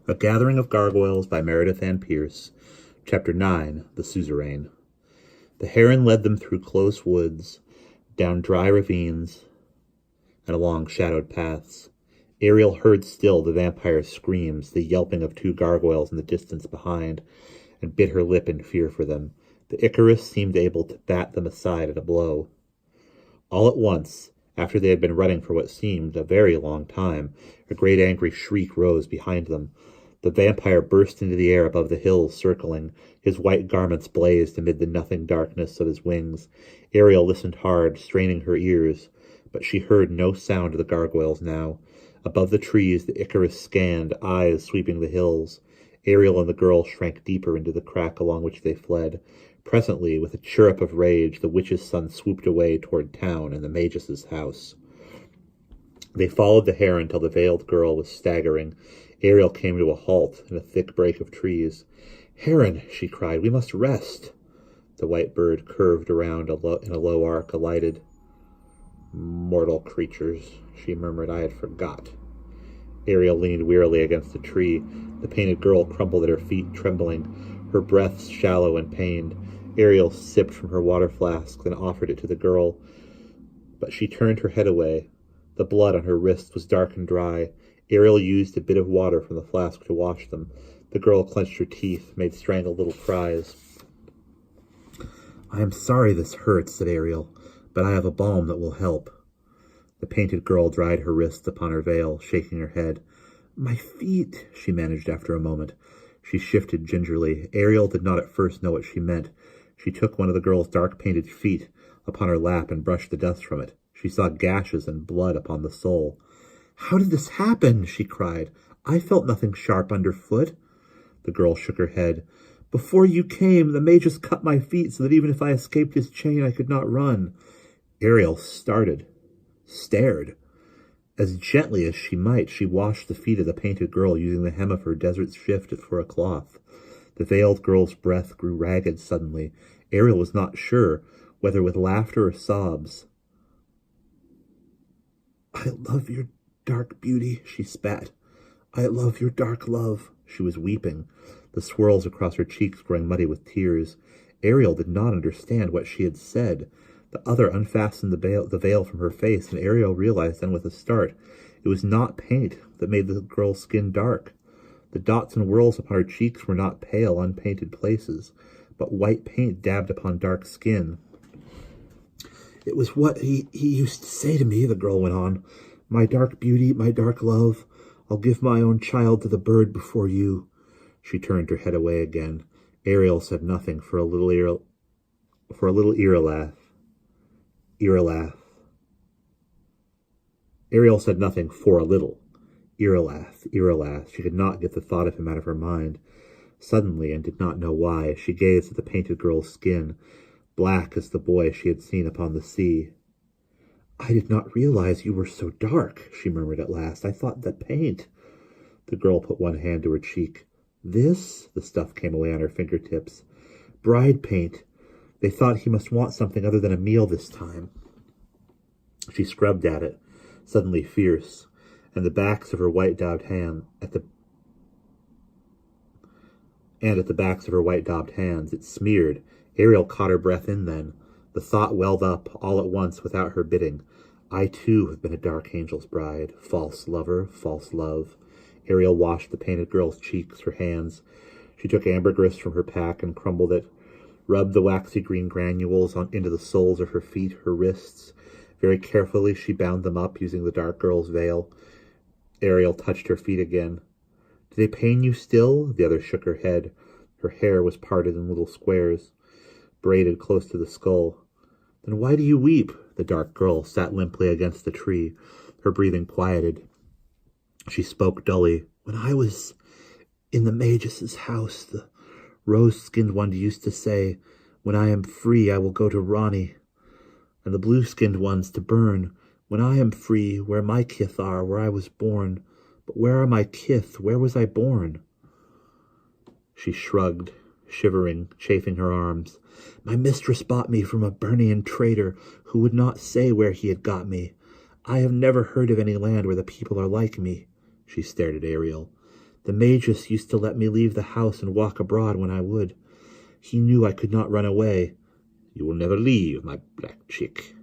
A Gathering of Gargoyles by Meredith and Pierce. Chapter 9. The Suzerain. The heron led them through close woods, down dry ravines, and along shadowed paths. Ariel heard still the vampire's screams, the yelping of two gargoyles in the distance behind, and bit her lip in fear for them. The Icarus seemed able to bat them aside at a blow. All at once, after they had been running for what seemed a very long time, a great angry shriek rose behind them. The vampire burst into the air above the hills, circling. His white garments blazed amid the nothing darkness of his wings. Ariel listened hard, straining her ears, but she heard no sound of the gargoyles now. Above the trees the Icarus scanned, eyes sweeping the hills. Ariel and the girl shrank deeper into the crack along which they fled. Presently, with a chirrup of rage, the witch's son swooped away toward town and the magus' house. They followed the heron until the veiled girl was staggering. Ariel came to a halt in a thick brake of trees. "Heron," she cried, "we must rest." The white bird curved around in a low arc, alighted. "Mortal creatures," she murmured, "I had forgot." Ariel leaned wearily against a tree. The painted girl crumpled at her feet, trembling, her breaths shallow and pained. Ariel sipped from her water flask, then offered it to the girl, but she turned her head away. The blood on her wrist was dark and dry. Ariel used a bit of water from the flask to wash them. The girl clenched her teeth, made strangled little cries. "I am sorry this hurts," said Ariel, "but I have a balm that will help." The painted girl dried her wrists upon her veil, shaking her head. "My feet," she managed after a moment. She shifted gingerly. Ariel did not at first know what she meant. She took one of the girl's dark-painted feet upon her lap and brushed the dust from it. She saw gashes and blood upon the sole. "How did this happen?" she cried. "I felt nothing sharp underfoot." The girl shook her head. "Before you came, the magus cut my feet so that even if I escaped his chain, I could not run." Ariel stared. As gently as she might, she washed the feet of the painted girl, using the hem of her desert shift for a cloth. The veiled girl's breath grew ragged suddenly. Ariel was not sure whether with laughter or sobs. "I love your dark beauty," she spat. "I love your dark love." She was weeping, the swirls across her cheeks growing muddy with tears. Ariel did not understand what she had said. The other unfastened the veil from her face, and Ariel realized then with a start it was not paint that made the girl's skin dark. The dots and whirls upon her cheeks were not pale, unpainted places, but white paint dabbed upon dark skin. "It was what he used to say to me," the girl went on. "My dark beauty, my dark love, I'll give my own child to the bird before you." She turned her head away again. Ariel said nothing for a little ear laugh. Ariel said nothing for a little. Irrelath. She could not get the thought of him out of her mind. Suddenly, and did not know why, she gazed at the painted girl's skin, black as the boy she had seen upon the sea. "I did not realize you were so dark," she murmured at last. "I thought that paint—" The girl put one hand to her cheek. "This?" The stuff came away on her fingertips. "Bride paint. They thought he must want something other than a meal this time." She scrubbed at it, suddenly fierce, and at the backs of her white-daubed hands, it smeared. Ariel caught her breath in then. The thought welled up all at once without her bidding. "I too have been a dark angel's bride. False lover, false love." Ariel washed the painted girl's cheeks, her hands. She took ambergris from her pack and crumbled it, rubbed the waxy green granules into the soles of her feet, her wrists. Very carefully she bound them up, using the dark girl's veil. Ariel touched her feet again. "Do they pain you still?" The other shook her head. Her hair was parted in little squares, braided close to the skull. "Then why do you weep?" The dark girl sat limply against the tree, her breathing quieted. She spoke dully. "When I was in the magus' house, the rose-skinned one used to say, 'When I am free, I will go to Ronnie,' and the blue-skinned ones to burn. 'When I am free, where my kith are, where I was born.' But where are my kith? Where was I born?" She shrugged, shivering, chafing her arms. "My mistress bought me from a Burnian trader who would not say where he had got me. I have never heard of any land where the people are like me." She stared at Ariel. The Magus used to let me leave the house and walk abroad when I would. He knew I could not run away. You will never leave, my black chick,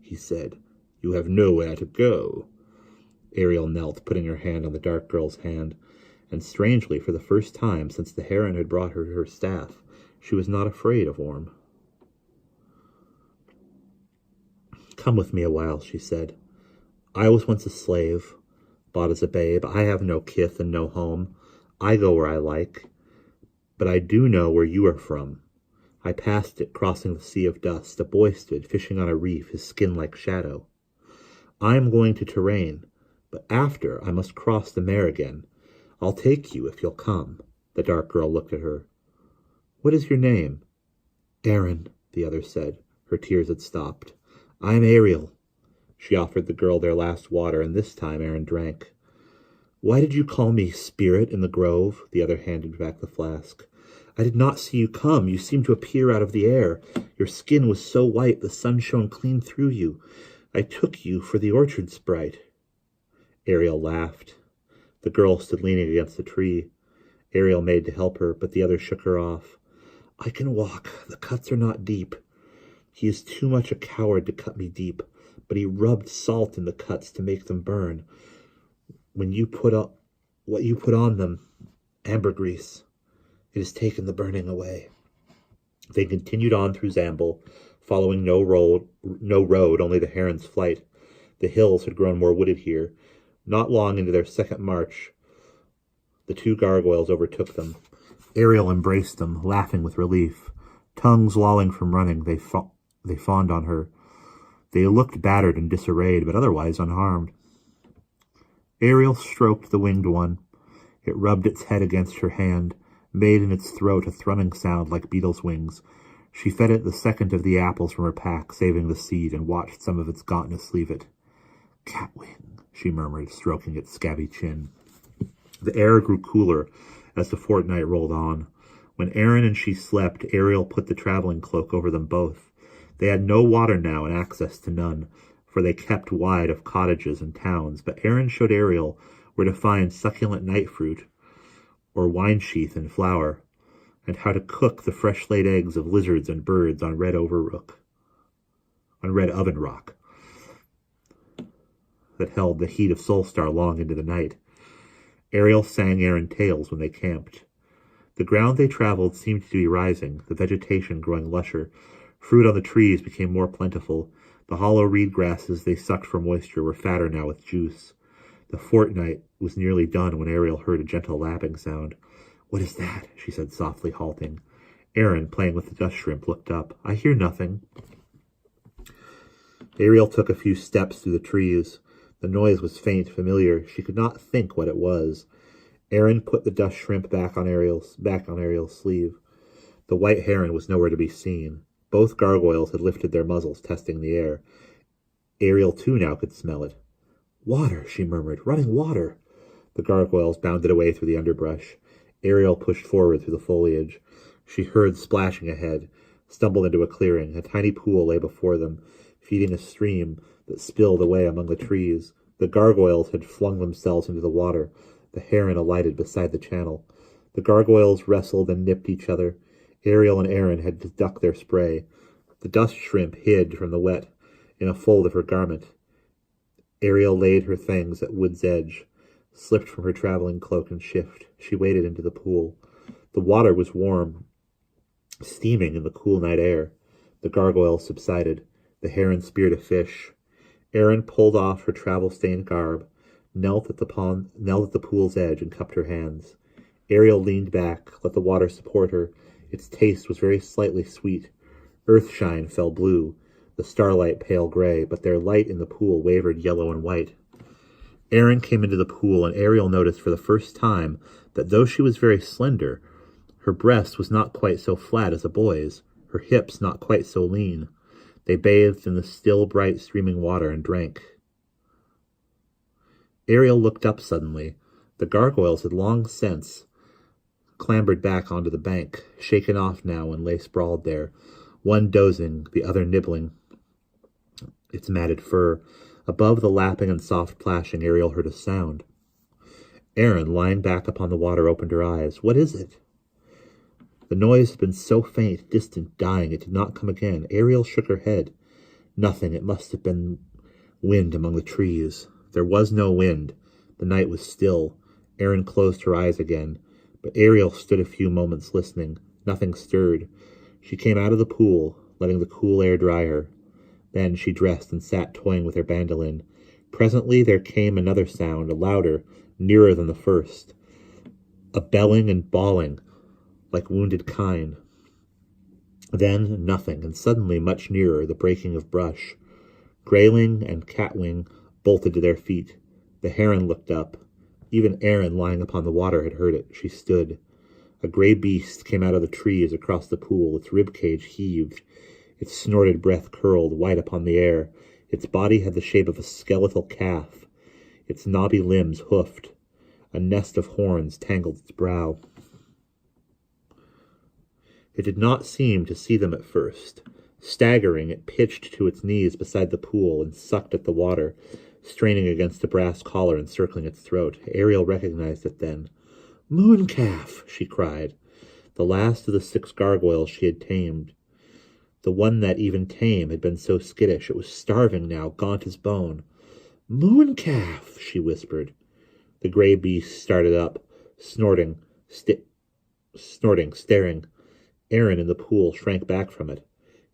he said. You have nowhere to go. Ariel knelt, putting her hand on the dark girl's hand, and strangely, for the first time since the heron had brought her her staff, she was not afraid of Orm. Come with me a while, she said. I was once a slave, bought as a babe. I have no kith and no home. I go where I like. But I do know where you are from. I passed it, crossing the sea of dust. A boy stood, fishing on a reef, his skin like shadow. I am going to Terrain, but after I must cross the mare again. I'll take you if you'll come. The dark girl looked at her. What is your name? Aaron, the other said. Her tears had stopped. I am Ariel. She offered the girl their last water, and this time Aaron drank. Why did you call me spirit in the grove? The other handed back the flask. I did not see you come. You seemed to appear out of the air. Your skin was so white the sun shone clean through you. I took you for the orchard sprite. Ariel laughed. The girl stood leaning against the tree. Ariel made to help her, but the other shook her off. I can walk. The cuts are not deep. He is too much a coward to cut me deep, but he rubbed salt in the cuts to make them burn. When you put up what you put on them, ambergris, it has taken the burning away. They continued on through Zamble, following no road, only the heron's flight. The hills had grown more wooded here. Not long into their second march, the two gargoyles overtook them. Ariel embraced them, laughing with relief. Tongues lolling from running, they fawned on her. They looked battered and disarrayed, but otherwise unharmed. Ariel stroked the winged one. It rubbed its head against her hand, made in its throat a thrumming sound like beetles' wings. She fed it the second of the apples from her pack, saving the seed, and watched some of its gauntness leave it. Catwing, she murmured, stroking its scabby chin. The air grew cooler as the fortnight rolled on. When Aaron and she slept, Ariel put the traveling cloak over them both. They had no water now and access to none, for they kept wide of cottages and towns, but Aaron showed Ariel where to find succulent night fruit, or wine sheath in flower, and how to cook the fresh-laid eggs of lizards and birds on red oven rock that held the heat of Solstar long into the night. Ariel sang Aaron tales when they camped. The ground they traveled seemed to be rising, the vegetation growing lusher. Fruit on the trees became more plentiful. The hollow reed grasses they sucked for moisture were fatter now with juice. The fortnight was nearly done when Ariel heard a gentle lapping sound. What is that? She said softly, halting. Aaron, playing with the dust shrimp, looked up. I hear nothing. Ariel took a few steps through the trees. The noise was faint, familiar. She could not think what it was. Aaron put the dust shrimp back on Ariel's sleeve. The white heron was nowhere to be seen. Both gargoyles had lifted their muzzles, testing the air. Ariel, too, now could smell it. Water, she murmured. Running water. The gargoyles bounded away through the underbrush. Ariel pushed forward through the foliage. She heard splashing ahead, stumbled into a clearing. A tiny pool lay before them, feeding a stream that spilled away among the trees. The gargoyles had flung themselves into the water. The heron alighted beside the channel. The gargoyles wrestled and nipped each other. Ariel and Aaron had to duck their spray. The dust shrimp hid from the wet in a fold of her garment. Ariel laid her things at wood's edge, slipped from her traveling cloak and shift. She waded into the pool. The water was warm, steaming in the cool night air. The gargoyles subsided. The heron speared a fish. Aaron pulled off her travel-stained garb, knelt at the pool's edge, and cupped her hands. Ariel leaned back, let the water support her. Its taste was very slightly sweet. Earthshine fell blue, the starlight pale gray, but their light in the pool wavered yellow and white. Aaron came into the pool, and Ariel noticed for the first time that though she was very slender, her breast was not quite so flat as a boy's, her hips not quite so lean. They bathed in the still, bright, streaming water and drank. Ariel looked up suddenly. The gargoyles had long since clambered back onto the bank, shaken off now and lay sprawled there, one dozing, the other nibbling its matted fur. Above the lapping and soft plashing, Ariel heard a sound. Erin, lying back upon the water, opened her eyes. What is it? The noise had been so faint, distant, dying, it did not come again. Ariel shook her head. Nothing. It must have been wind among the trees. There was no wind. The night was still. Erin closed her eyes again, but Ariel stood a few moments listening. Nothing stirred. She came out of the pool, letting the cool air dry her. Then she dressed and sat toying with her bandolin. Presently there came another sound, louder, nearer than the first. A belling and bawling, like wounded kine. Then nothing, and suddenly much nearer, the breaking of brush. Grayling and Catwing bolted to their feet. The heron looked up. Even Erin, lying upon the water, had heard it. She stood. A gray beast came out of the trees across the pool. Its rib cage heaved. Its snorted breath curled, white upon the air. Its body had the shape of a skeletal calf. Its knobby limbs hoofed. A nest of horns tangled its brow. It did not seem to see them at first. Staggering, it pitched to its knees beside the pool and sucked at the water, straining against the brass collar encircling its throat. Ariel recognized it then. "Mooncalf!" she cried. The last of the 6 gargoyles she had tamed. The one that, even tame, had been so skittish. It was starving now, gaunt as bone. "Mooncalf!" she whispered. The gray beast started up, snorting, staring. Erin in the pool shrank back from it.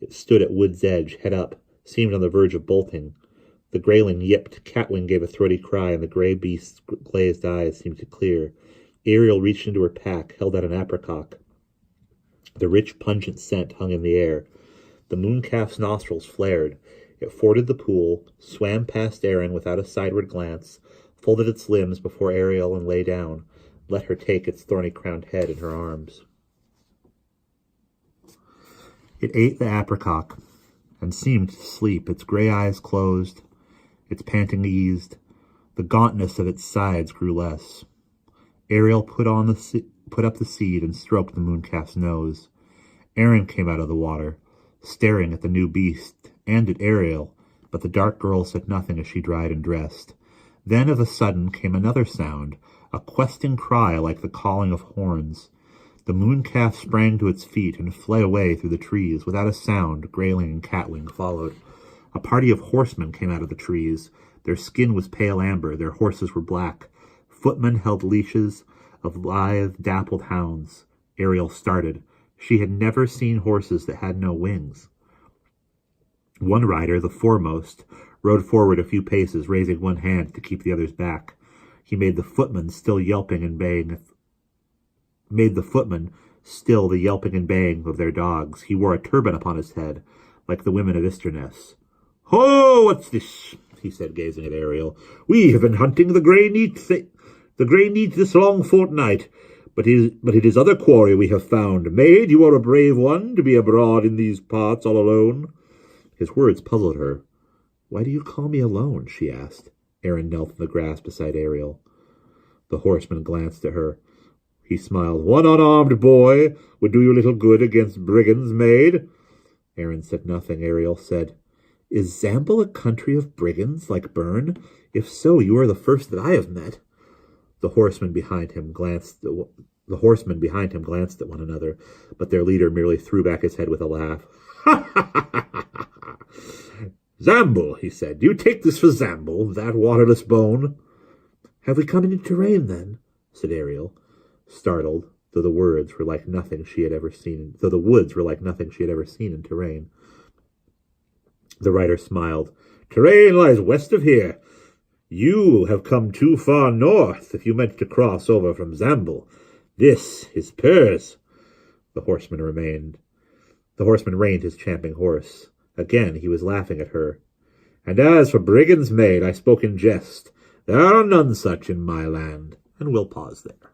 It stood at wood's edge, head up, seemed on the verge of bolting. The grayling yipped, Catwing gave a throaty cry, and the gray beast's glazed eyes seemed to clear. Ariel reached into her pack, held out an apricot. The rich, pungent scent hung in the air. The mooncalf's nostrils flared. It forded the pool, swam past Erin without a sideward glance, folded its limbs before Ariel and lay down, let her take its thorny-crowned head in her arms. It ate the apricot and seemed to sleep, its gray eyes closed, its panting eased. The gauntness of its sides grew less. Ariel put up the seed and stroked the mooncalf's nose. Erin came out of the water, staring at the new beast and at Ariel, but the dark girl said nothing as she dried and dressed. Then of a sudden came another sound, a questing cry like the calling of horns. The mooncalf sprang to its feet and fled away through the trees. Without a sound, Grayling and Catwing followed. A party of horsemen came out of the trees. Their skin was pale amber, their horses were black. Footmen held leashes of lithe, dappled hounds. Ariel started. She had never seen horses that had no wings. One rider, the foremost, rode forward a few paces, raising one hand to keep the others back. He made the footmen still the yelping and baying of their dogs. He wore a turban upon his head, like the women of Isterness. "Ho, what's this?" he said, gazing at Ariel. "We have been hunting the grey neat this long fortnight, but it is other quarry we have found. Maid, you are a brave one, to be abroad in these parts all alone." His words puzzled her. "Why do you call me alone?" she asked. Erin knelt in the grass beside Ariel. The horseman glanced at her. He smiled. "One unarmed boy would do you little good against brigands, maid." Erin said nothing. Ariel said, "Is Zamble a country of brigands like Bern? If so, you are the first that I have met." The horsemen behind him glanced at one another, but their leader merely threw back his head with a laugh. "Zamble," he said. "Do you take this for Zamble, that waterless bone?" "Have we come into terrain, then?" said Ariel, startled, though the woods were like nothing she had ever seen in terrain. The rider smiled. "Terrain lies west of here. You have come too far north if you meant to cross over from Zamble. This is Purs." The horseman reined his champing horse. Again he was laughing at her. "And as for brigands, maid, I spoke in jest. There are none such in my land." And we'll pause there.